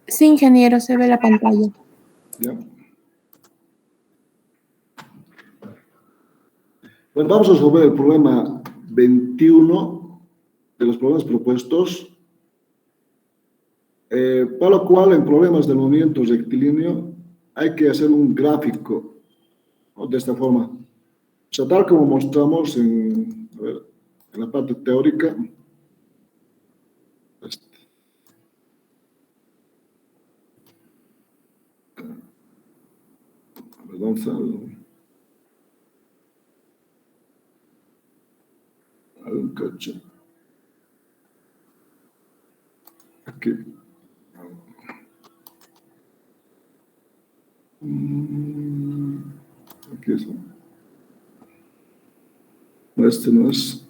Sí, ingeniero, se ve la pantalla. ¿Ya? Bueno, vamos a resolver el problema 21 de los problemas propuestos, para lo cual en problemas de movimiento rectilíneo hay que hacer un gráfico, ¿no? De esta forma. O sea, tal como mostramos en la parte teórica. Perdón, un cacho. Aquí. Aquí es. No, este no es.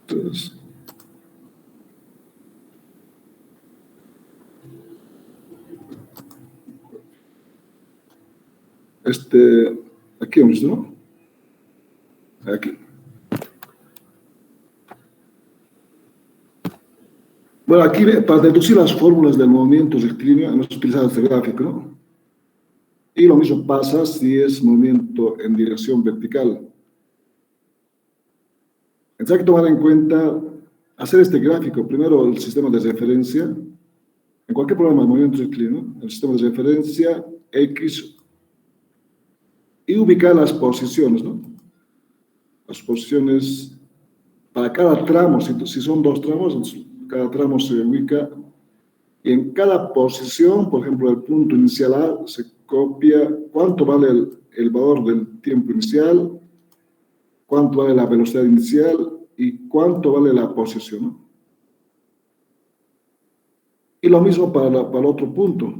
Entonces. Aquí vamos, ¿no? Aquí. Bueno, aquí para deducir las fórmulas del movimiento rectilíneo hemos utilizado este gráfico, ¿no? Y lo mismo pasa si es movimiento en dirección vertical. Entonces hay que tomar en cuenta, hacer este gráfico, primero el sistema de referencia, en cualquier problema de movimiento rectilíneo, el sistema de referencia X, y ubicar las posiciones, ¿no? Las posiciones para cada tramo, si son dos tramos, cada tramo se ubica, y en cada posición, por ejemplo, el punto inicial A, se copia cuánto vale el valor del tiempo inicial, cuánto vale la velocidad inicial y cuánto vale la posición, ¿no? Y lo mismo para el otro punto.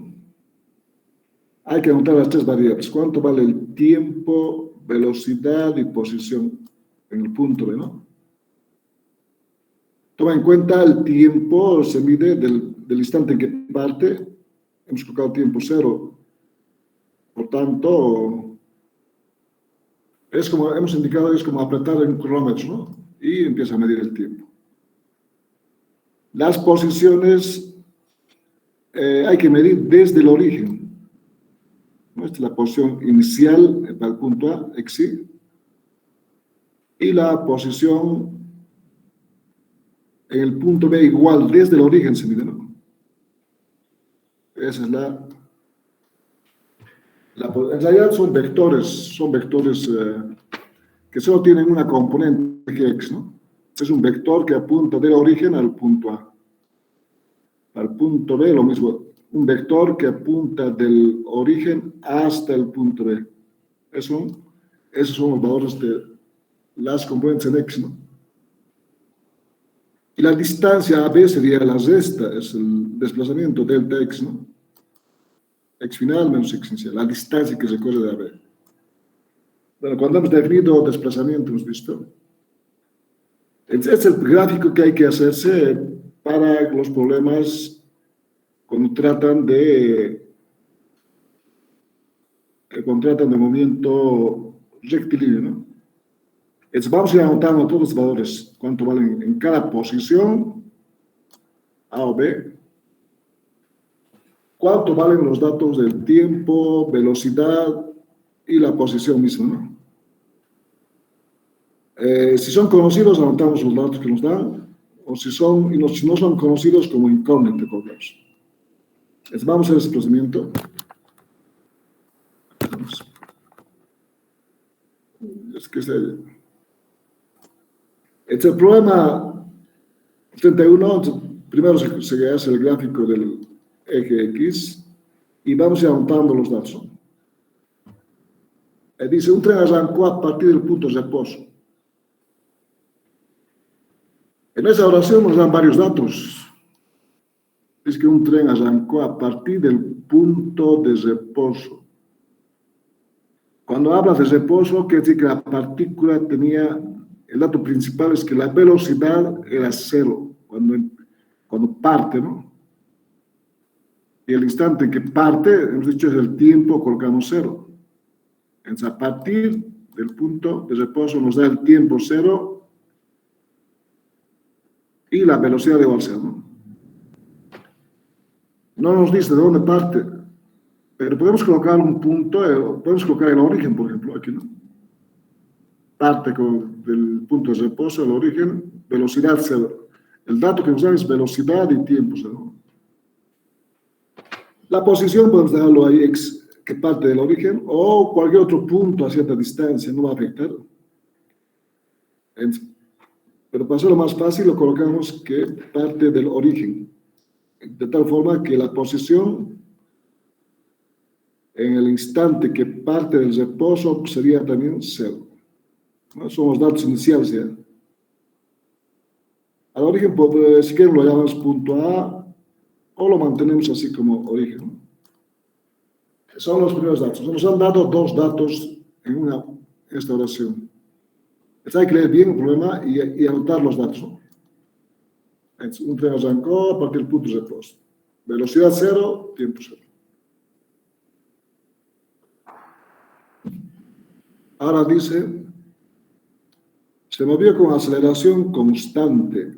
Hay que anotar las tres variables. ¿Cuánto vale el tiempo, velocidad y posición en el punto B, ¿no? Toma en cuenta el tiempo, se mide del instante en que parte. Hemos colocado tiempo cero. Por tanto, es como hemos indicado, es como apretar en un cronómetro, ¿no? Y empieza a medir el tiempo. Las posiciones hay que medir desde el origen. Esta es la posición inicial para el punto A, XY, y la posición en el punto B igual desde el origen se mide, ¿no? Esa es en realidad son vectores que solo tienen una componente X, ¿no? Es un vector que apunta del origen al punto A. Al punto B lo mismo, un vector que apunta del origen hasta el punto B. Esos son los valores de las componentes en X, ¿no? Y la distancia AB sería la resta, es el desplazamiento delta X, ¿no? X final menos X inicial, la distancia que se corre de AB. Bueno, cuando hemos definido desplazamiento, hemos visto. Este es el gráfico que hay que hacerse para los problemas cuando tratan de movimiento rectilíneo, ¿no? Entonces vamos a ir anotando todos los valores, cuánto valen en cada posición, A o B, cuánto valen los datos del tiempo, velocidad y la posición misma, ¿no? Si son conocidos, anotamos los datos que nos dan, o si no son conocidos, como incógnito colocamos. Entonces vamos a hacer ese procedimiento. Es que este problema 31, primero se hace el gráfico del eje X y vamos a ir anotando los datos. Dice, un tren arrancó a partir del punto de reposo. En esa oración nos dan varios datos. Dice que un tren arrancó a partir del punto de reposo. Cuando habla de reposo, quiere decir que la partícula tenía, el dato principal es que la velocidad era cero cuando parte, ¿no? Y el instante en que parte, hemos dicho, es el tiempo, colocamos cero. Entonces, a partir del punto de reposo nos da el tiempo cero y y la velocidad de bolsa, ¿no? No nos dice de dónde parte, pero podemos colocar un punto, podemos colocar el origen, por ejemplo, aquí, ¿no? Parte del punto de reposo, el origen, velocidad cero. El dato que nos da es velocidad y tiempo cero. La posición podemos dejarlo ahí, que parte del origen, o cualquier otro punto a cierta distancia, no va a afectar. Pero para hacerlo más fácil, lo colocamos que parte del origen, de tal forma que la posición en el instante que parte del reposo sería también cero, ¿no? Son los datos iniciales ya. Al origen, si quieren, lo llamamos punto A o lo mantenemos así como origen, ¿no? Son los primeros datos. Nos han dado dos datos en esta oración. Entonces hay que leer bien el problema y anotar los datos, ¿no? Un tren arrancó a partir del punto de reposo. Velocidad cero, tiempo cero. Ahora dice, se movió con aceleración constante.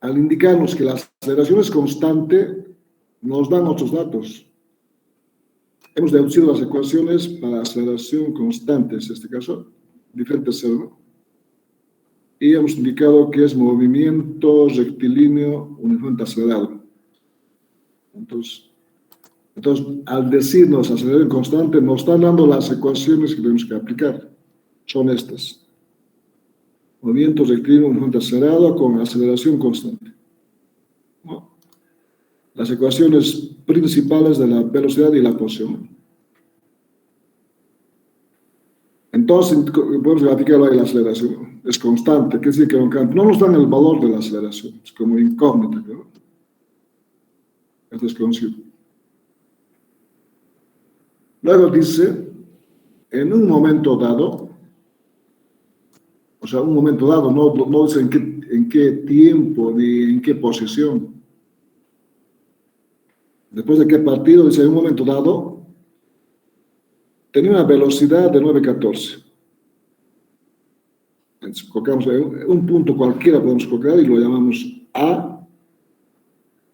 Al indicarnos que la aceleración es constante, nos dan otros datos. Hemos deducido las ecuaciones para aceleración constante, en este caso, diferentes cero, ¿no? Y hemos indicado que es movimiento rectilíneo uniformemente acelerado. Entonces, al decirnos aceleración constante, nos están dando las ecuaciones que tenemos que aplicar. Son estas. Movimiento rectilíneo uniformemente acelerado con aceleración constante, ¿no? Las ecuaciones principales de la velocidad y la posición. Entonces, podemos graficarlo ahí la aceleración. Es constante, quiere decir que no nos dan el valor de la aceleración. Es como incógnita, ¿no? Esto es conocido. Luego dice, en un momento dado, o sea, un momento dado, no dice en qué tiempo ni en qué posición. Después de qué partido, dice, en un momento dado, tenía una velocidad de 914. Entonces, colocamos un punto cualquiera, podemos colocar y lo llamamos A.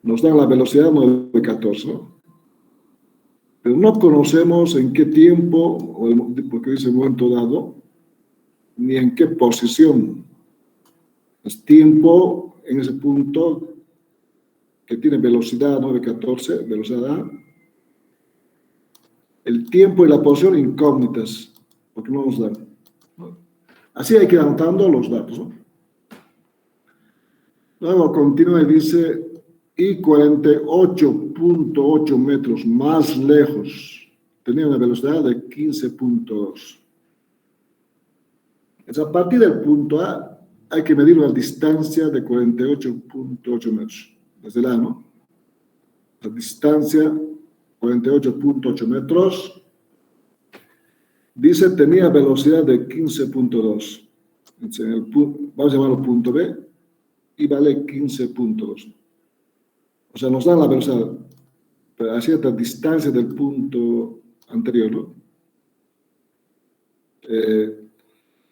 Nos dan la velocidad 914, ¿no? Pero no conocemos en qué tiempo, porque dice momento dado, ni en qué posición. Es tiempo en ese punto que tiene velocidad 914, velocidad A. El tiempo y la posición incógnitas, porque no nos dan, ¿no? Así hay que ir anotando los datos, ¿no? Luego continúa y dice, y 48.8 metros más lejos, tenía una velocidad de 15.2. A partir del punto A hay que medir una distancia de 48.8 metros, desde el A, ¿no? La distancia, 48.8 metros, dice tenía velocidad de 15.2. Vamos a llamarlo punto B, y vale 15.2. O sea, nos dan la velocidad a cierta distancia del punto anterior, ¿no?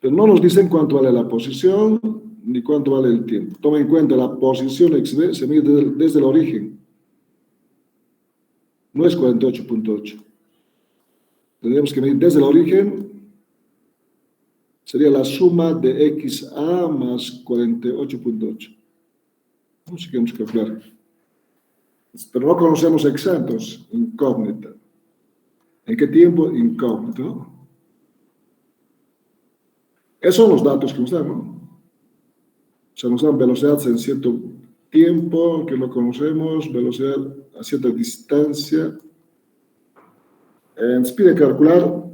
Pero no nos dicen cuánto vale la posición ni cuánto vale el tiempo. Toma en cuenta la posición XB se mide desde el origen. No es 48.8. Tendríamos que medir desde el origen. Sería la suma de XA más 48.8. No sé qué vamos a calcular. Pero no conocemos exactos, incógnita. ¿En qué tiempo? Incógnito, ¿no? Esos son los datos que nos dan, ¿no? O sea, nos dan velocidad en cierto tiempo, que lo conocemos, velocidad a cierta distancia. Se pide calcular.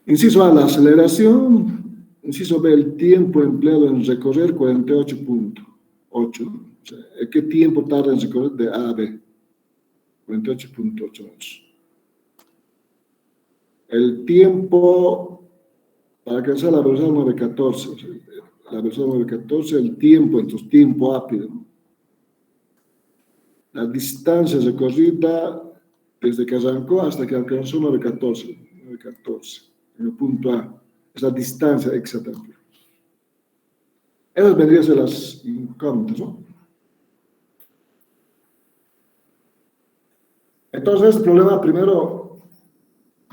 Inciso A, la aceleración. Inciso B, el tiempo empleado en recorrer 48.8. O sea, ¿qué tiempo tarda en recorrer de A a B? 48.8 metros. El tiempo para alcanzar la velocidad 914. O sea, la velocidad 914, el tiempo, entonces tiempo rápido, ¿no? La distancia recorrida desde que arrancó hasta que alcanzó 914, en el punto A. es la distancia exacta. Esas vendrían a ser las incógnitas, ¿no? Entonces, este problema, primero,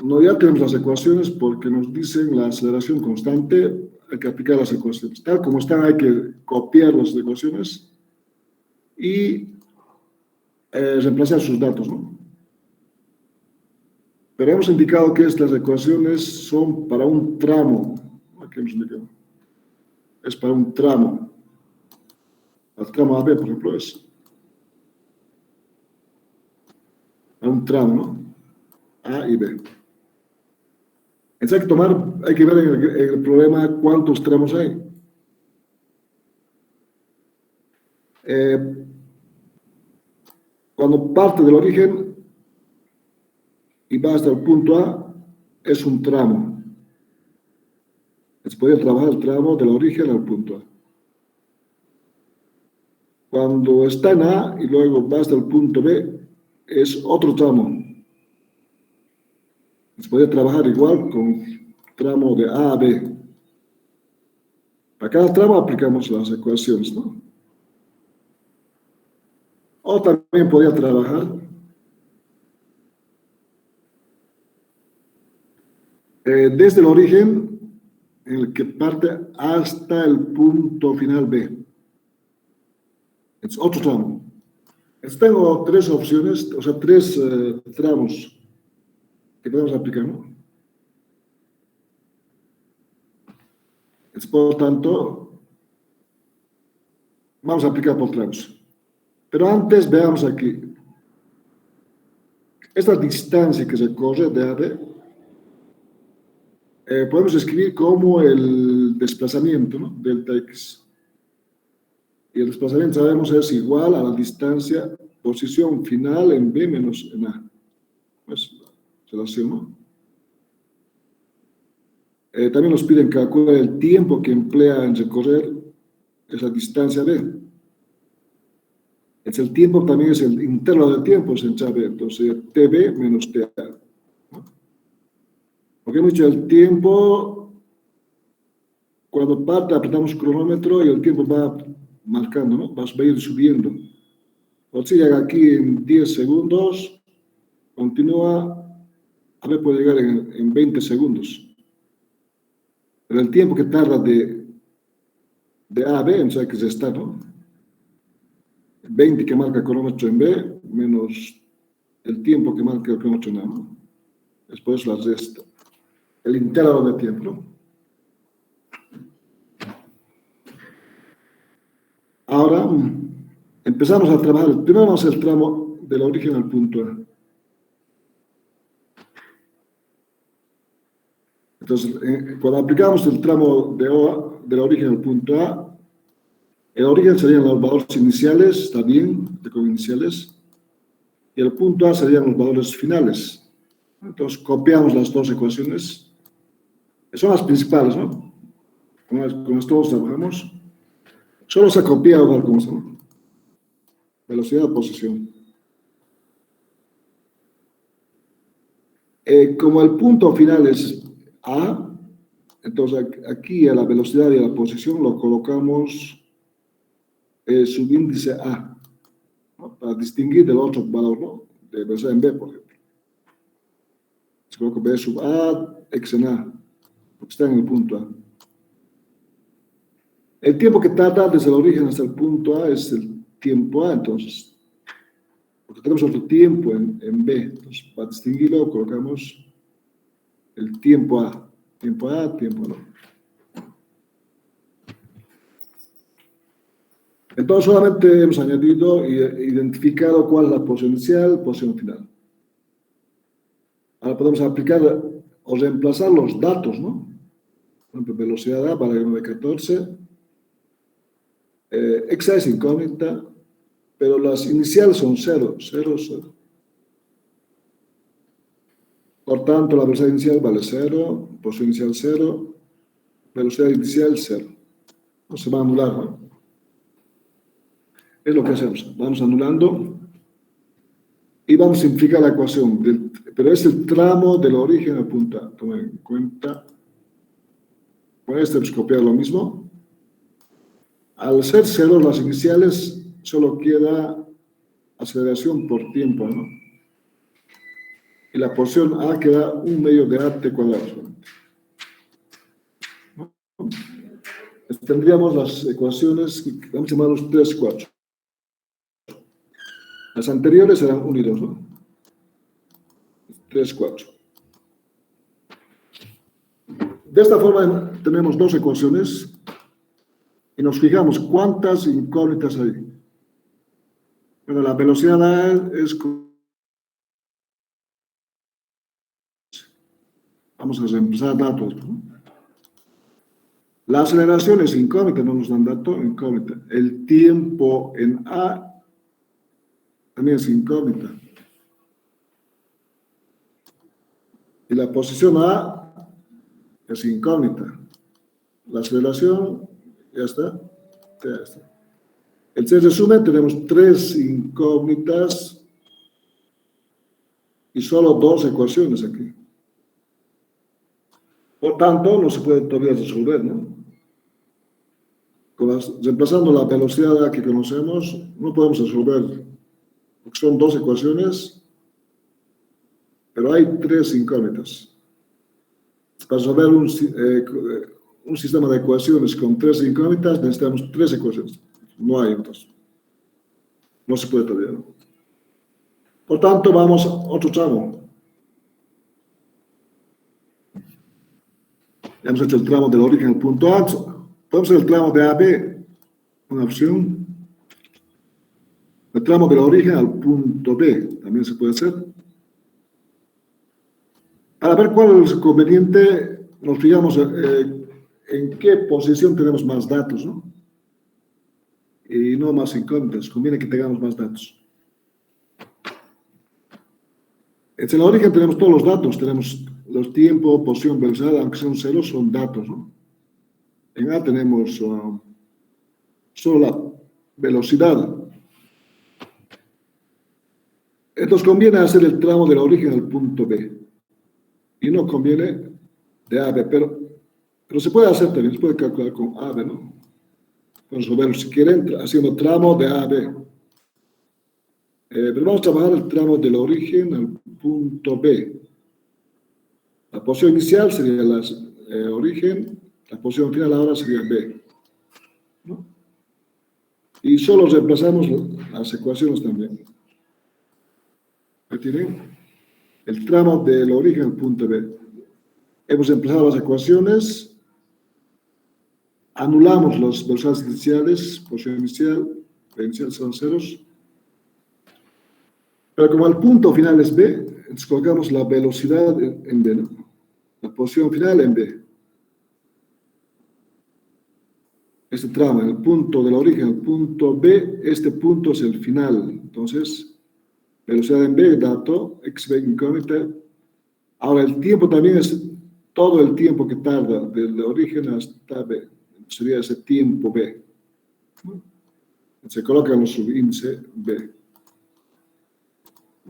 no ya tenemos las ecuaciones porque nos dicen la aceleración constante, hay que aplicar las ecuaciones. Tal como están, hay que copiar las ecuaciones y reemplazar sus datos, ¿no? Pero hemos indicado que estas ecuaciones son para un tramo. Aquí hemos indicado. Es para un tramo. El tramo AB, por ejemplo, es para un tramo, ¿no? A y B. Entonces hay que ver en el problema cuántos tramos hay. Cuando parte del origen y va hasta el punto A, es un tramo. Se puede trabajar el tramo del origen al punto A. Cuando está en A y luego va hasta el punto B, es otro tramo. Se puede trabajar igual con tramo de A a B. Para cada tramo aplicamos las ecuaciones, ¿no? O también podría trabajar desde el origen en el que parte hasta el punto final B. Es otro tramo. Tengo tres opciones, o sea, tres tramos que podemos aplicar, ¿no? Por tanto, vamos a aplicar por tramos. Pero antes veamos aquí. Esta distancia que se corre de A a B, podemos escribir como el desplazamiento, ¿no? Delta X. Y el desplazamiento, sabemos, es igual a la distancia posición final en B menos en A. Pues, relación, ¿no? También nos piden calcular el tiempo que emplea en recorrer esa distancia B. El tiempo también es el intervalo de tiempo, se sabe, entonces TB menos TA. ¿No? Porque hemos dicho el tiempo, cuando parte apretamos cronómetro y el tiempo va marcando, ¿no? Va a ir subiendo. O sea, llega aquí en 10 segundos, continúa, a ver, puede llegar en 20 segundos. Pero el tiempo que tarda de A a B, o sea, que se está, ¿no? 20 que marca el cronómetro en B, menos el tiempo que marca el cronómetro en A, ¿no? Después la resta. El intervalo de tiempo, ¿no? Ahora empezamos a trabajar. Primero vamos a hacer el tramo del origen al punto A. Entonces, cuando aplicamos el tramo del origen al punto A, el origen serían los valores iniciales, está bien, con iniciales, y el punto A serían los valores finales. Entonces, copiamos las dos ecuaciones, que son las principales, ¿no? Con las todos trabajamos. Solo se ha copiado una cosa, ¿no? Velocidad de posición. Como el punto final es A, entonces aquí a la velocidad y a la posición lo colocamos subíndice A, ¿no? Para distinguir del otro valor, ¿no? De velocidad en B, por ejemplo. Se coloca B sub A, X en A, porque está en el punto A. El tiempo que tarda desde el origen hasta el punto A es el tiempo A, entonces, porque tenemos otro tiempo en B, entonces para distinguirlo colocamos el tiempo A, tiempo A, tiempo A. Entonces solamente hemos añadido e identificado cuál es la posición inicial, posición final. Ahora podemos aplicar o reemplazar los datos, ¿no? Por ejemplo, velocidad A para el 914. X es incógnita, pero las iniciales son 0, 0, 0. Por tanto, la velocidad inicial vale 0, posición inicial 0, velocidad inicial 0. No se va a anular, ¿no? Es lo que hacemos. Vamos anulando y vamos a simplificar la ecuación. Pero es el tramo del origen al punto A. Tomen en cuenta Con este pues, copiar lo mismo. Al ser cero las iniciales, solo queda aceleración por tiempo, ¿no? Y la porción A queda 1/2 de AT cuadrado. ¿No? Tendríamos las ecuaciones, vamos a llamarlos 3, 4. Las anteriores eran 1 y 2, ¿no? 3, 4. De esta forma tenemos dos ecuaciones y nos fijamos cuántas incógnitas hay. Bueno, la velocidad A es... Vamos a reemplazar datos, ¿no? La aceleración es incógnita, no nos dan dato, incógnita. El tiempo en A también es incógnita. Y la posición A es incógnita. La aceleración, ya está. Ya está. El se resume, tenemos 3 incógnitas y solo 2 ecuaciones aquí. Por tanto, no se puede todavía resolver, ¿no? Reemplazando la velocidad que conocemos, no podemos resolver, porque son 2 ecuaciones, pero hay 3 incógnitas. Para resolver un sistema de ecuaciones con 3 incógnitas, necesitamos 3 ecuaciones. No hay otras. No se puede todavía, ¿no? Por tanto, vamos a otro tramo. Ya hemos hecho el tramo del origen al punto A. Podemos hacer el tramo de AB, una opción. El tramo del origen al punto B, también se puede hacer. Para ver cuál es el conveniente, nos fijamos en qué posición tenemos más datos, ¿no? Y no más incógnitas, conviene que tengamos más datos. En el origen tenemos todos los datos, tenemos los tiempos, posición, velocidad, aunque sean ceros, son datos, ¿no? En A tenemos solo la velocidad. Entonces conviene hacer el tramo del origen al punto B. Y no conviene de A a B, pero se puede hacer también, se puede calcular con A a B, ¿no? Vamos a verlo si quieren, haciendo tramo de A a B. Pero vamos a trabajar el tramo del origen al punto B. La posición inicial sería el origen, la posición final ahora sería B, ¿no? Y solo reemplazamos las ecuaciones también. Ahí tienen el tramo del origen al punto B. Hemos reemplazado las ecuaciones, anulamos las velocidades iniciales, posición inicial, la inicial son ceros. Pero como el punto final es B, entonces colocamos la velocidad en B, ¿no? La posición final en B. Este tramo, el punto del origen al punto B, este punto es el final. Entonces, velocidad en B, dato, xb incógnita. Ahora, el tiempo también es todo el tiempo que tarda del origen hasta B. Sería ese tiempo B. Se coloca en los subíndice B.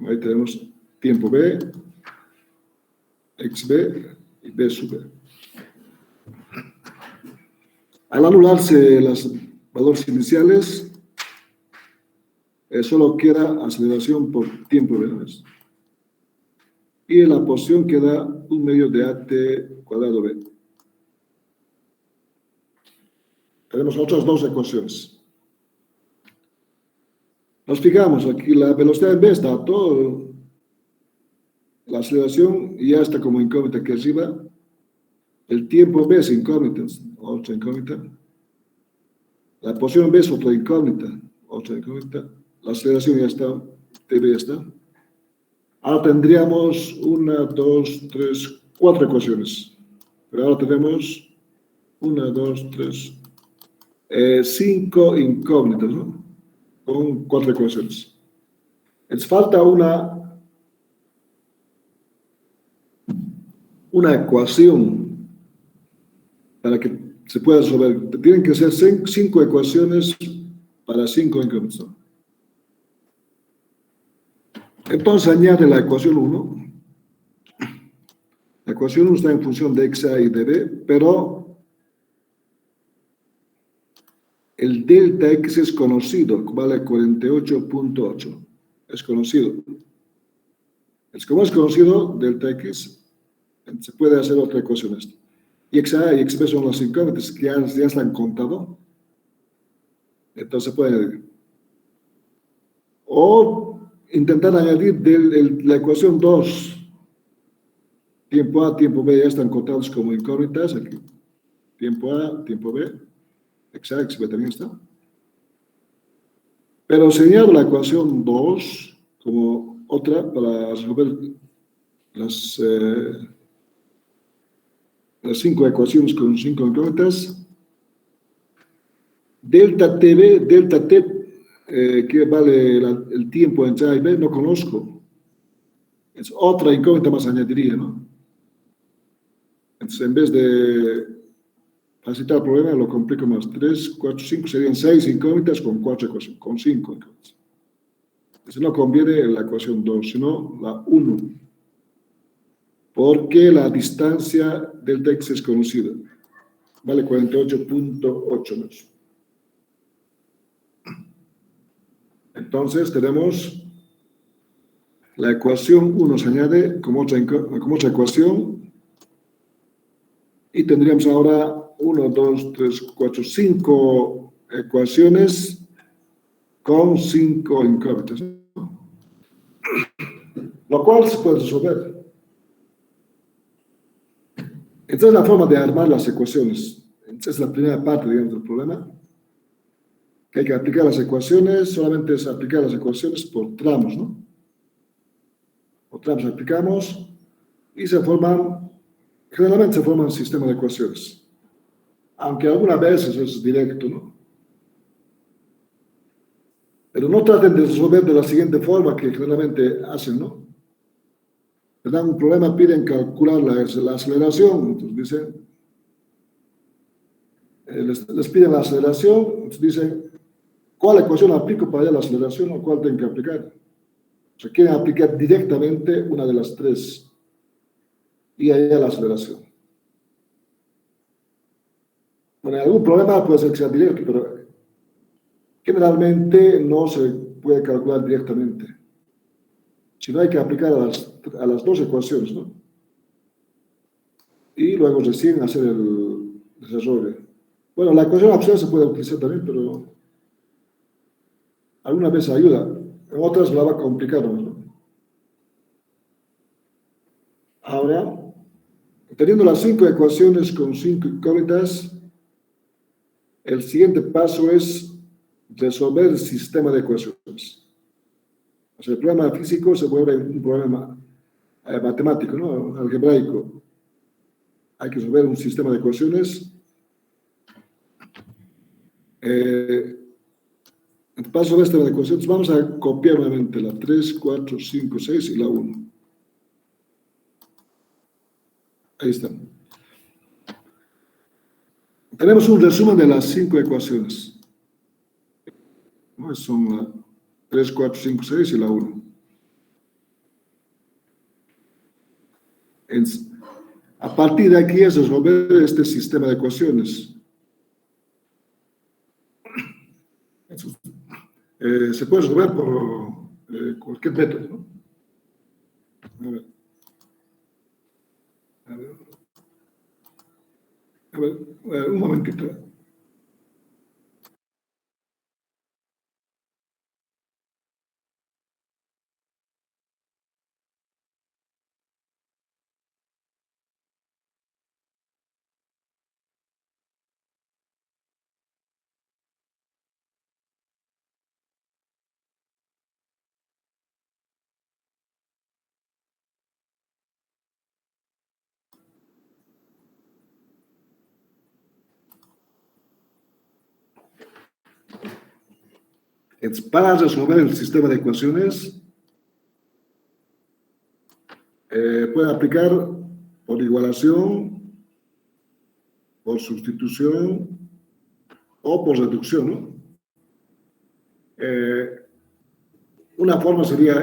Ahí tenemos tiempo B, xb y B sub B. Al anularse los valores iniciales, solo queda aceleración por tiempo B. Y en la posición queda 1/2 de AT cuadrado B. Tenemos otras 2 ecuaciones. Nos fijamos aquí, la velocidad en B está todo, la aceleración ya está como incógnita aquí arriba, el tiempo B es incógnita, otra incógnita, la posición B es otra incógnita, la aceleración ya está, TB ya está. Ahora tendríamos 1, 2, 3, 4 ecuaciones, pero ahora tenemos 1, 2, 3, 5 incógnitas, ¿no? Con 4 ecuaciones. Les falta una ecuación para que se pueda resolver. Tienen que ser 5 ecuaciones para 5 incógnitas. Entonces añade la ecuación 1. La ecuación 1 está en función de xa y de b, pero el delta X es conocido, vale 48.8. Es conocido. Como es conocido, delta X, se puede hacer otra ecuación esto. Y XA y XB son los incógnitas que ya están contados. Entonces se puede añadir. O intentar añadir la ecuación 2. Tiempo A, tiempo B ya están contados como incógnitas aquí. Tiempo A, tiempo B. XA, XB también está. Pero señalo la ecuación 2 como otra para resolver las 5 ecuaciones con 5 incógnitas. Delta TB, delta T, que vale el tiempo entre A y B, no conozco. Es otra incógnita más añadiría, ¿no? Entonces, en vez de facilitar el problema, lo complico más. 3, 4, 5, serían 6 incógnitas con 4 ecuaciones, con 5 incógnitas. Entonces, no conviene la ecuación 2, sino la 1. Porque la distancia delta X es conocida. Vale 48.8 metros. Entonces, tenemos la ecuación 1 se añade como otra ecuación. Y tendríamos ahora 1, 2, 3, 4, 5 ecuaciones con 5 incógnitas. Lo cual se puede resolver. Esta es la forma de armar las ecuaciones. Esta es la primera parte, digamos, del problema. Que hay que aplicar las ecuaciones, solamente es aplicar las ecuaciones por tramos, ¿no? Por tramos aplicamos y generalmente se forman sistemas de ecuaciones. Aunque algunas veces es directo, ¿no? Pero no traten de resolver de la siguiente forma que generalmente hacen, ¿no? Les dan un problema, piden calcular la aceleración, entonces dicen, les piden la aceleración, entonces dicen, ¿cuál ecuación aplico para allá la aceleración o cuál tengo que aplicar? O sea, quieren aplicar directamente una de las tres y allá la aceleración. Bueno, algún problema puede ser que sea directo, pero generalmente no se puede calcular directamente. Si no, hay que aplicar a las dos ecuaciones, ¿no? Y luego recién hacer el desarrollo. Bueno, la ecuación absurda se puede utilizar también, pero algunas veces ayuda. En otras la va a complicar, ¿no? Ahora, teniendo las 5 ecuaciones con 5 incógnitas, el siguiente paso es resolver el sistema de ecuaciones. O sea, el problema físico se vuelve un problema matemático, ¿no? Algebraico. Hay que resolver un sistema de ecuaciones. Paso de esta ecuaciones, vamos a copiar nuevamente la 3, 4, 5, 6 y la 1. Ahí está. Tenemos un resumen de las 5 ecuaciones. Son la 3, 4, 5, 6 y la 1. A partir de aquí es resolver este sistema de ecuaciones. Se puede resolver por cualquier método, ¿no? A ver, un momentito. Para resolver el sistema de ecuaciones, pueden aplicar por igualación, por sustitución o por reducción, ¿no? Una forma sería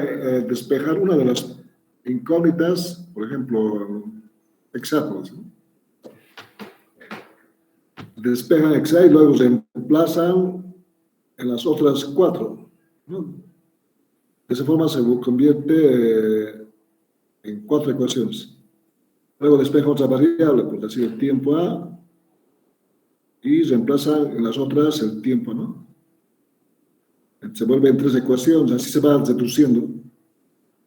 despejar una de las incógnitas, por ejemplo, hexágonos, ¿no? despejan XA y luego se reemplazan en las otras 4, ¿no? De esa forma se convierte en 4 ecuaciones. Luego despeja otra variable, por decir el tiempo A, y reemplaza en las otras el tiempo, ¿no? Se vuelven 3 ecuaciones, así se va reduciendo.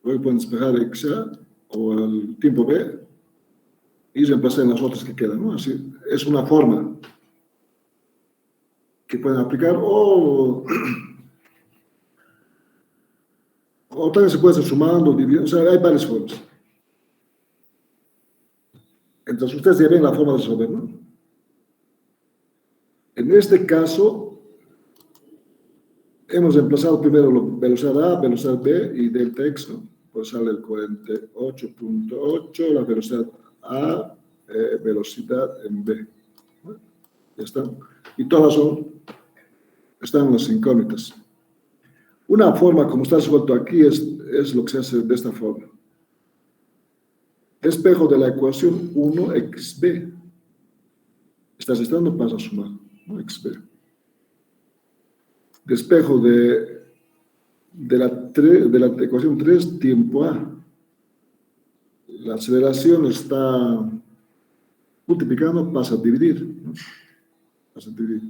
Luego pueden despejar XA o el tiempo B y reemplazar en las otras que quedan, ¿no? Así es una forma que pueden aplicar o también se puede estar sumando, dividiendo, o sea, hay varias formas. Entonces ustedes ya ven la forma de resolver, ¿no? En este caso, hemos reemplazado primero velocidad A, velocidad B y delta X, ¿no? Pues sale el 48.8, la velocidad A, velocidad en B. ¿No? Ya está. Y todas están las incógnitas. Una forma, como está resuelto aquí, es lo que se hace de esta forma. Despejo de la ecuación 1xb. Estás restando, pasa a sumar, ¿no? xb. Despejo de la ecuación 3, tiempo A. La aceleración está multiplicando, pasa a dividir, ¿no? Pasa a dividir.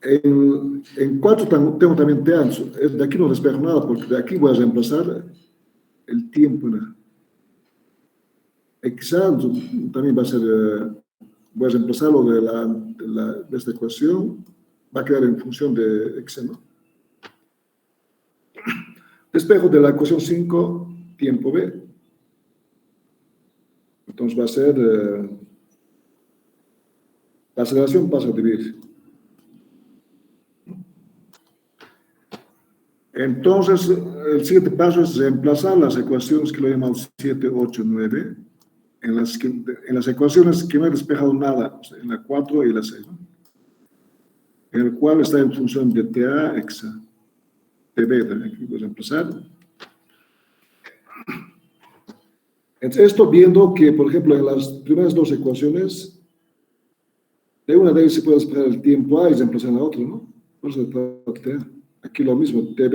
En 4 tengo también TA. De aquí no despejo nada, porque de aquí voy a reemplazar el tiempo en A. XA también va a ser, voy a reemplazarlo de esta ecuación, va a quedar en función de XA, ¿no? Despejo de la ecuación 5, tiempo B. Entonces va a ser, la aceleración pasa a dividir. Entonces, el siguiente paso es reemplazar las ecuaciones que lo llamamos 7, 8, 9, en las ecuaciones que no he despejado nada, o sea, en la 4 y la 6, ¿no? En el cual está en función de TA, XA, TB también, que voy a reemplazar. Entonces, esto viendo que, por ejemplo, en las primeras 2 ecuaciones, de una de ellas se puede despejar el tiempo A y reemplazar la otra, ¿no? Por eso TA. Aquí lo mismo, TB,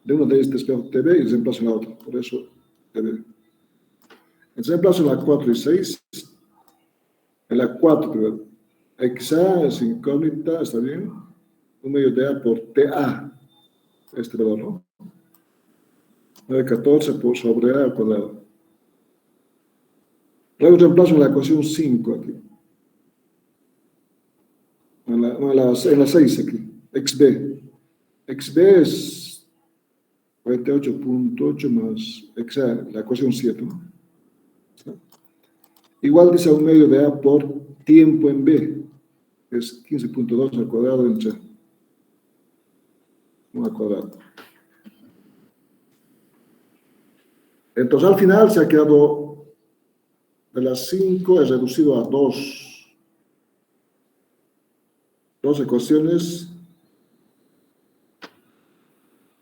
de una de ellas despejo TB y reemplazo la otra, por eso TB. Entonces reemplazo la 4 y 6, en la 4, pero XA es incógnita, está bien, 1 medio de A por TA, este valor, ¿no? 914 por sobre A al cuadrado. Luego reemplazo en la ecuación 5 aquí. En la 6 aquí, XB. XB es 48.8 más XA, la ecuación 7, ¿no? Igual dice 1 medio de A por tiempo en B, que es 15.2 al cuadrado entre 1 al cuadrado. Entonces al final se ha quedado de las 5, es reducido a 2 ecuaciones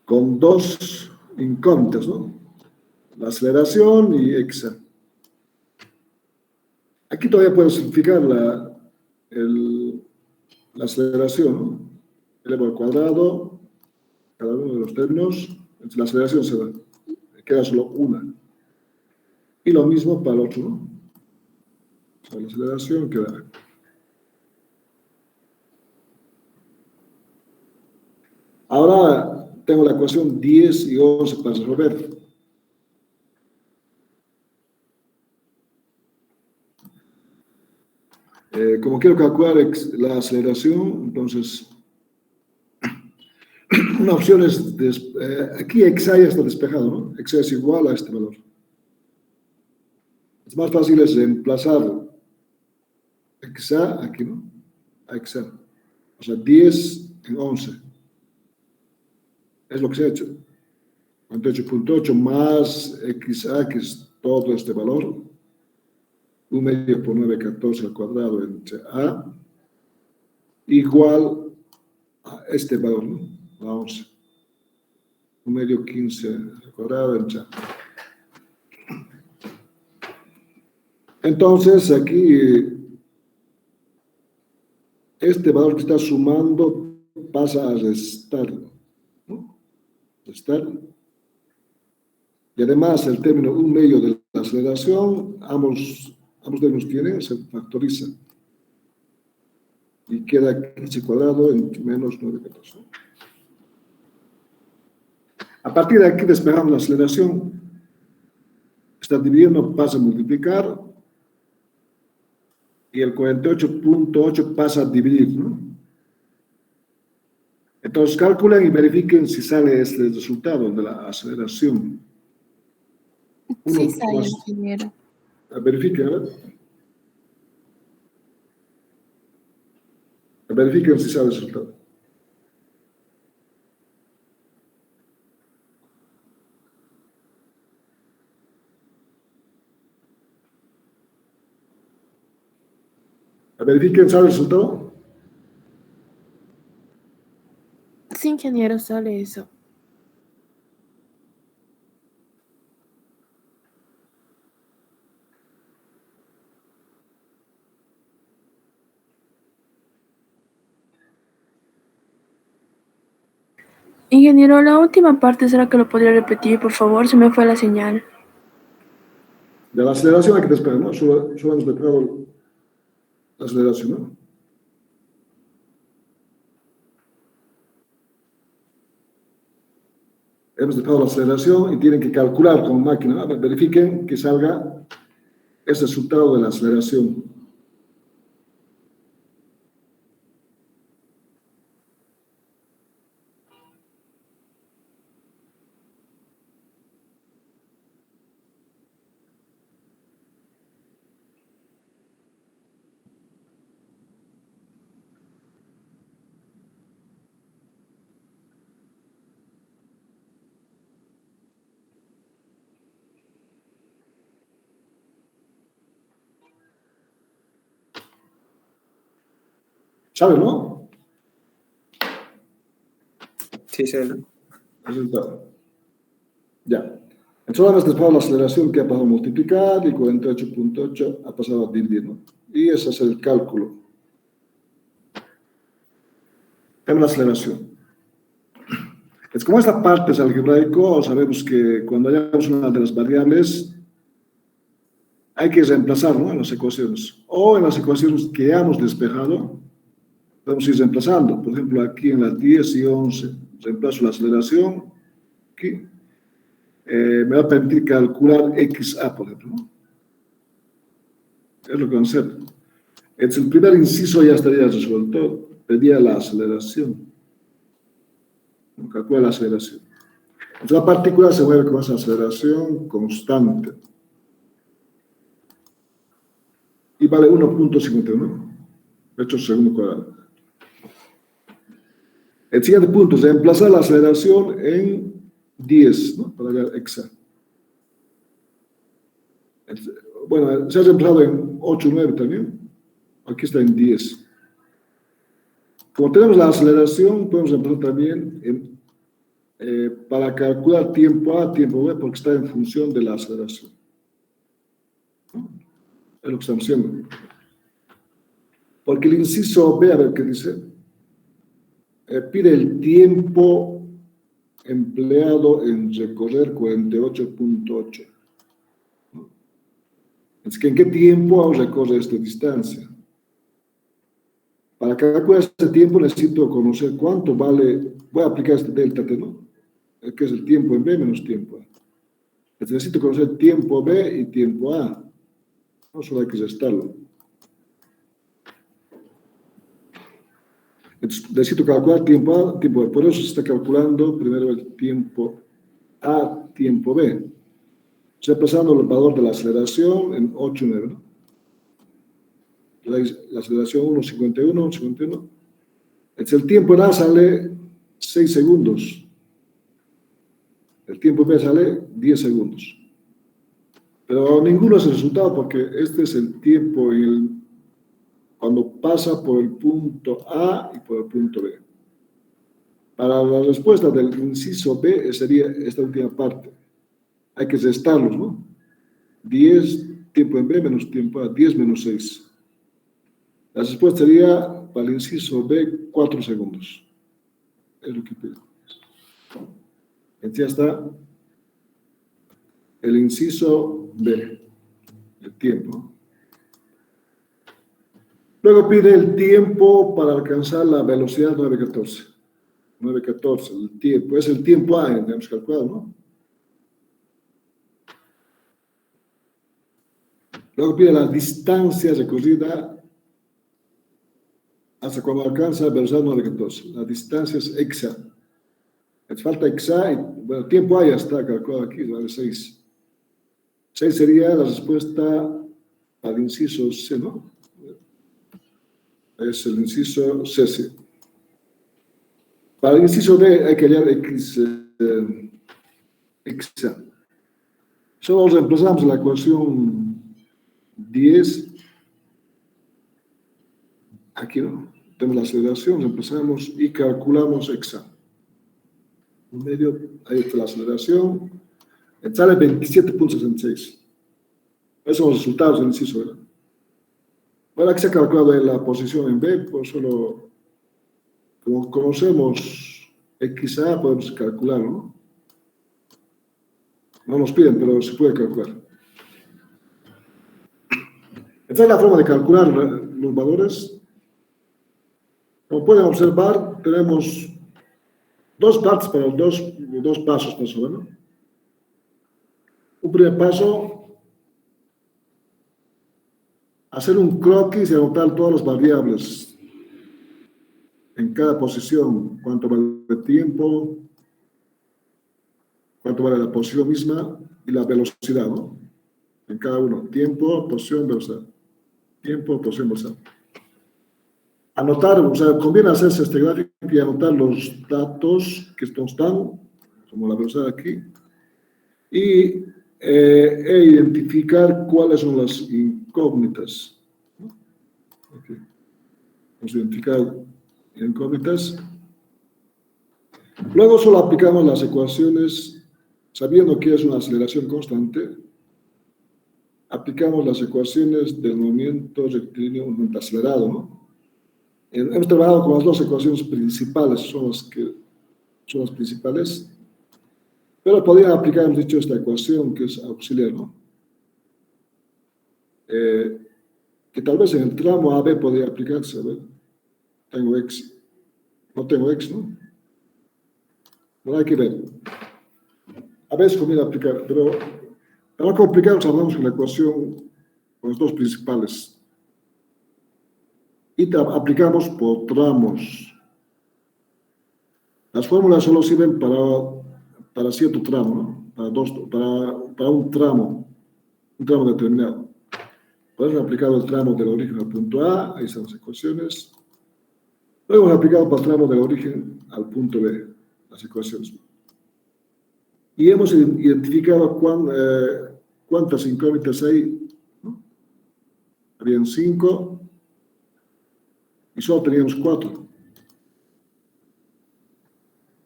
con 2 incógnitas, ¿no? La aceleración y XA. Aquí todavía puedo simplificar la aceleración, ¿no? Elevo al cuadrado, cada uno de los términos, entonces la aceleración se va, queda solo una. Y lo mismo para el otro, ¿no? O sea, la aceleración queda. Ahora tengo la ecuación 10 y 11 para resolver. Como quiero calcular la aceleración, entonces, una opción es, aquí XA ya está despejado, ¿no? XA es igual a este valor. Es más fácil es reemplazar XA aquí, ¿no? A XA. O sea, 10 en 11. Es lo que se ha hecho. 48.8 más XA, que es todo este valor. 1 medio por 914 al cuadrado entre A, igual a este valor, ¿no? A 11. 1 medio 15 al cuadrado entre A. Entonces, aquí, este valor que está sumando pasa a restar, ¿no? Restar. Y además, el término 1/2 de la aceleración, ambos términos tienen, se factoriza. Y queda x cuadrado en menos 9/14. A partir de aquí despejamos la aceleración. Está dividiendo, pasa a multiplicar. Y el 48.8 pasa a dividir, ¿no? Entonces calculen y verifiquen si sale este resultado de la aceleración. Sí sale, ingeniero. Verifiquen, a ver. Verifiquen si sale el resultado. Verifiquen, ¿sale el resultado? Sí, ingeniero, sale eso. Ingeniero, la última parte, ¿será que lo podría repetir, por favor? Se me fue la señal. De la aceleración hay que despejar, ¿no? Solo hemos despejado la aceleración, ¿no? Hemos despejado la aceleración y tienen que calcular con máquina. Verifiquen que salga ese resultado de la aceleración. ¿Sabe, no? Sí, sí. Resultado. Ya. Entonces hemos despejado la aceleración que ha pasado a multiplicar y 48.8 ha pasado a dividir, ¿no? Y ese es el cálculo. Tenemos la aceleración. Es como esta parte es algebraico, sabemos que cuando hayamos una de las variables hay que reemplazar, ¿no? En las ecuaciones. O en las ecuaciones que ya hemos despejado, podemos ir reemplazando. Por ejemplo, aquí en las 10 y 11, reemplazo la aceleración. Aquí me va a permitir calcular XA, por ejemplo, ¿no? Es lo que vamos a hacer. El primer inciso ya estaría resuelto. Pedía la aceleración. Calcula la aceleración. Entonces la partícula se mueve con esa aceleración constante. Y vale 1.51 metros por segundo cuadrado. El siguiente punto es reemplazar la aceleración en 10, ¿no? Para ver exa. Bueno, se ha reemplazado en 8, 9 también. Aquí está en 10. Como tenemos la aceleración, podemos reemplazar también para calcular tiempo A, tiempo B, porque está en función de la aceleración. Es lo que estamos haciendo. Porque el inciso B, a ver qué dice, pide el tiempo empleado en recorrer 48.8. Es que ¿en qué tiempo recorre esta distancia? Para calcular este tiempo necesito conocer cuánto vale, voy a aplicar este delta T, ¿no? Que es el tiempo en B menos tiempo A. Entonces necesito conocer tiempo B y tiempo A. No solo hay que restarlo. Entonces, necesito calcular tiempo A, tiempo B. Por eso se está calculando primero el tiempo A, tiempo B. Estoy pasando el valor de la aceleración en 8, 9, ¿no? La aceleración 1.51, 51. Entonces el tiempo en A sale 6 segundos. El tiempo B sale 10 segundos. Pero ninguno es el resultado porque este es el tiempo cuando pasa por el punto A y por el punto B. Para la respuesta del inciso B sería esta última parte. Hay que restarlos, ¿no? 10 tiempo en B menos tiempo A, 10 menos 6. La respuesta sería, para el inciso B, 4 segundos. Es lo que pido. Entonces ya está el inciso B, el tiempo. Luego pide el tiempo para alcanzar la velocidad 914. 914, el tiempo, es el tiempo A, tenemos calculado, ¿no? Luego pide la distancia recorrida hasta cuando alcanza la velocidad 914. La distancia es exa. Falta exa, y, bueno, el tiempo A ya está calculado aquí, vale 6. 6 sería la respuesta al inciso C, ¿no? Es el inciso C, sí. Para el inciso D hay que hallar exa. Solo reemplazamos la ecuación 10. Aquí no. Tenemos la aceleración, reemplazamos y calculamos exa. En medio, ahí está la aceleración. Sale 27.66. Esos son los resultados del inciso D. Bueno, aquí se ha calculado la posición en B, por solo, como conocemos XA, podemos calcularlo, ¿no? No nos piden, pero se puede calcular. Esta es la forma de calcular los valores. Como pueden observar, tenemos dos partes para los dos pasos, más o menos. Un primer paso, hacer un croquis y anotar todas las variables en cada posición, cuánto vale el tiempo, cuánto vale la posición misma y la velocidad, ¿no? En cada uno, tiempo, posición, velocidad. Tiempo, posición, velocidad. Anotar, o sea, conviene hacerse este gráfico y anotar los datos que están, como la velocidad aquí, y identificar cuáles son las incógnitas. Okay. Vamos a identificar incógnitas. Luego solo aplicamos las ecuaciones, sabiendo que es una aceleración constante, aplicamos las ecuaciones del movimiento rectilíneo acelerado, ¿no? Hemos trabajado con las dos ecuaciones principales, son las principales, pero podría aplicar, hemos dicho, esta ecuación que es auxiliar, ¿no? Que tal vez en el tramo AB podría aplicarse, a ver, tengo X, no tengo X, ¿no? No hay que ver. A veces conviene aplicar, pero para no complicarnos hablamos con la ecuación con los dos principales. Y aplicamos por tramos. Las fórmulas solo sirven para cierto tramo, ¿no? Para un tramo determinado. Podemos aplicar el tramo del origen al punto A, ahí están las ecuaciones. Luego hemos aplicado para el tramo del origen al punto B, las ecuaciones. Y hemos identificado cuántas incógnitas hay, ¿no? Habían 5 y solo teníamos 4.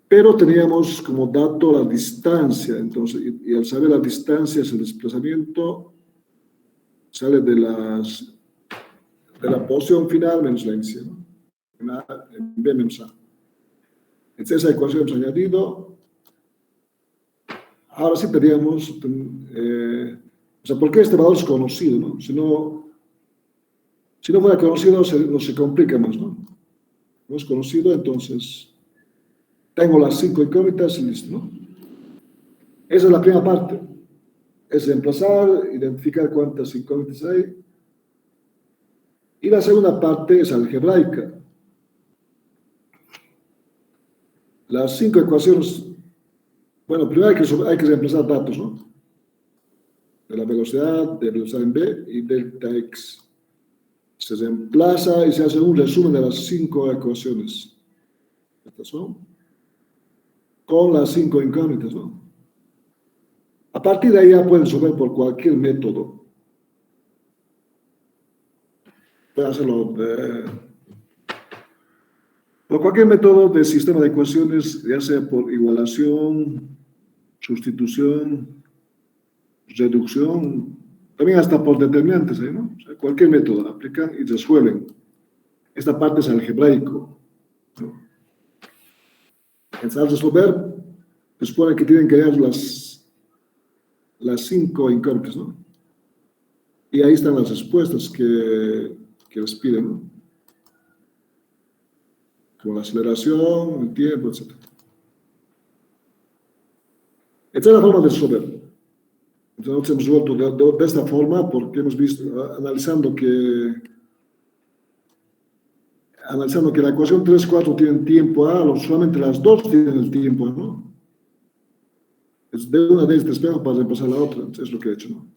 Pero teníamos como dato la distancia, entonces, y al saber la distancia, ese desplazamiento sale de la posición final menos la inicial, ¿no? En B menos A. Entonces, esa ecuación hemos añadido. Ahora sí teníamos, o sea, porque este valor es conocido, ¿no? Si no fuera conocido, se complica más, ¿no? No es conocido, entonces tengo las 5 incógnitas y listo, ¿no? Esa es la primera parte. Es reemplazar, identificar cuántas incógnitas hay. Y la segunda parte es algebraica. Las 5 ecuaciones, bueno, primero hay que reemplazar datos, ¿no? De la velocidad en B y delta X. Se reemplaza y se hace un resumen de las 5 ecuaciones. Estas son. Con las 5 incógnitas, ¿no? A partir de ahí ya pueden resolver por cualquier método. Pueden hacerlo por cualquier método de sistema de ecuaciones, ya sea por igualación, sustitución, reducción, También hasta por determinantes, ¿no? O sea, cualquier método aplican y resuelven. Esta parte es algebraico, ¿no? Entonces, al resolver, se supone que tienen que dar las 5 incógnitas, ¿no? Y ahí están las respuestas que les piden, ¿no? Como la aceleración, el tiempo, etc. Esta es la forma de resolver. Entonces hemos resuelto de esta forma porque hemos visto, analizando que la ecuación 3, 4 tienen tiempo A, solamente las dos tienen el tiempo A, ¿no? Es de una de estas espejos para reemplazar la otra, es lo que he hecho, ¿no?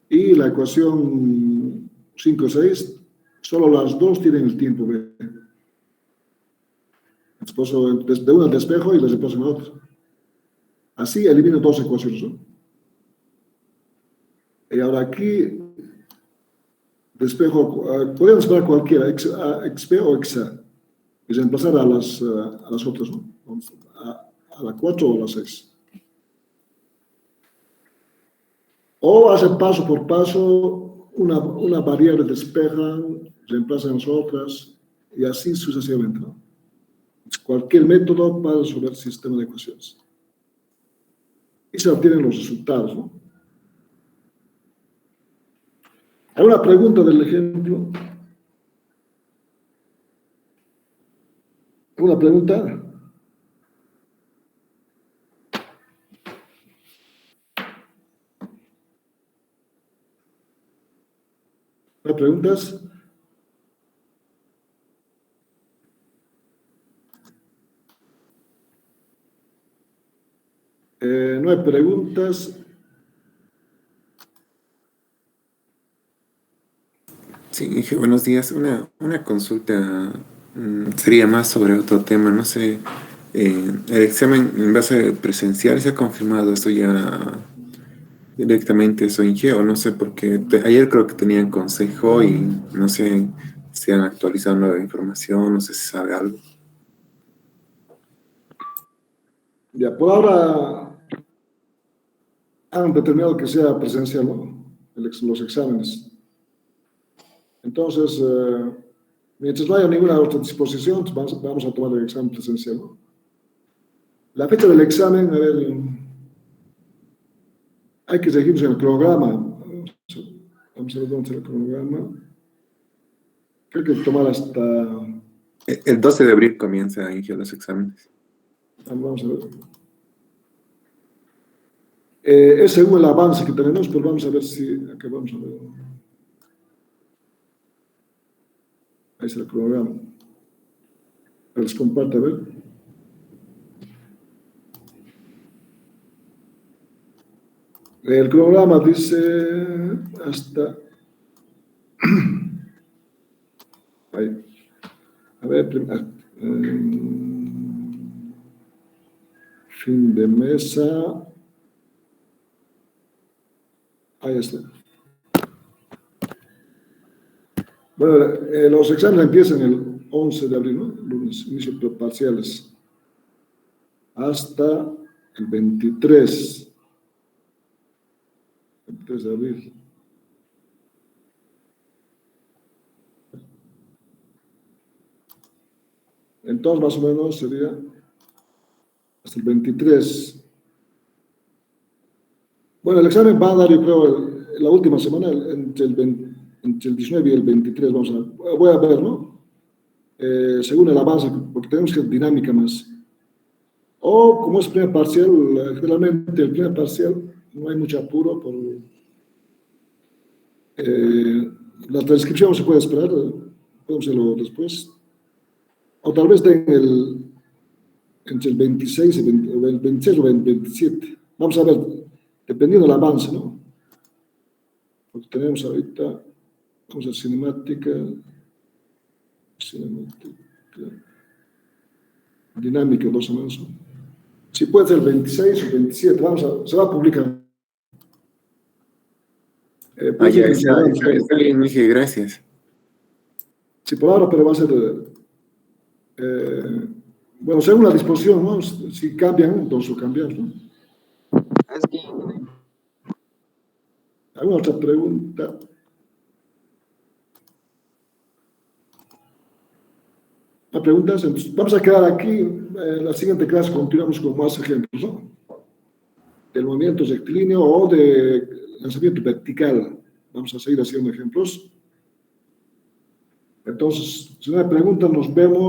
Y la ecuación 5, 6, solo las dos tienen el tiempo B. Entonces, de una despejo y la reemplazo en la otra. Así elimino dos ecuaciones, ¿no? Y ahora aquí despejo, podemos esperar cualquiera, XP o XA, y reemplazar a las otras, ¿no? A la 4 o a la 6. O hacen paso por paso, una variable despejan, reemplazan las otras, y así sucesivamente, ¿no? Cualquier método para resolver el sistema de ecuaciones. Y se obtienen los resultados, ¿no? Hay una pregunta del ejemplo. ¿Una pregunta? ¿Hay preguntas? No hay preguntas. Sí, dije, buenos días. Una consulta sería más sobre otro tema. No sé, el examen en base presencial se ha confirmado esto ya directamente eso Inge, o no sé, porque ayer creo que tenían consejo y no sé si han actualizado nueva información, no sé si sabe algo. Ya, por ahora han determinado que sea presencial, ¿no? Los exámenes. Entonces, mientras no haya ninguna otra disposición, vamos a tomar el examen presencial, ¿no? La fecha del examen, a ver, hay que seguirnos en el cronograma. Vamos a ver dónde está el cronograma. Creo que tomar hasta... El 12 de abril comienza Inge los exámenes. Vamos a ver. Es según el avance que tenemos, pero vamos a ver si... Acá vamos a ver. Ahí está el cronograma. Les comparto, a ver. El cronograma dice hasta... Ahí. A ver, fin de mesa. Ahí está. Bueno, los exámenes empiezan el 11 de abril, ¿no? Lunes, inicio de parciales. Hasta el 23 de abril. Entonces, más o menos sería hasta el 23. Bueno, el examen va a dar, yo creo, la última semana, entre el 19 y el 23, vamos a ver. Voy a ver, ¿no? Según el avance, porque tenemos que dinámica más. O, como es primer parcial, generalmente el primer parcial no hay mucho apuro por... la transcripción se puede esperar, podemos hacerlo después. O tal vez entre el 26 y el 26 o el 27. Vamos a ver, dependiendo del avance, ¿no? Porque tenemos ahorita, vamos a cinemática, dinámica, más o menos. Si puede ser el 26 o 27, se va a publicar. Ya está bien, Inge, gracias. Sí, por ahora, pero va a ser... bueno, según la disposición, ¿no? Si cambian, entonces cambiamos, ¿no? ¿Alguna otra pregunta? ¿No preguntas? Entonces, vamos a quedar aquí. En la siguiente clase continuamos con más ejemplos, ¿no? Del movimiento rectilíneo o de lanzamiento vertical. Vamos a seguir haciendo ejemplos. Entonces, si no hay preguntas, nos vemos.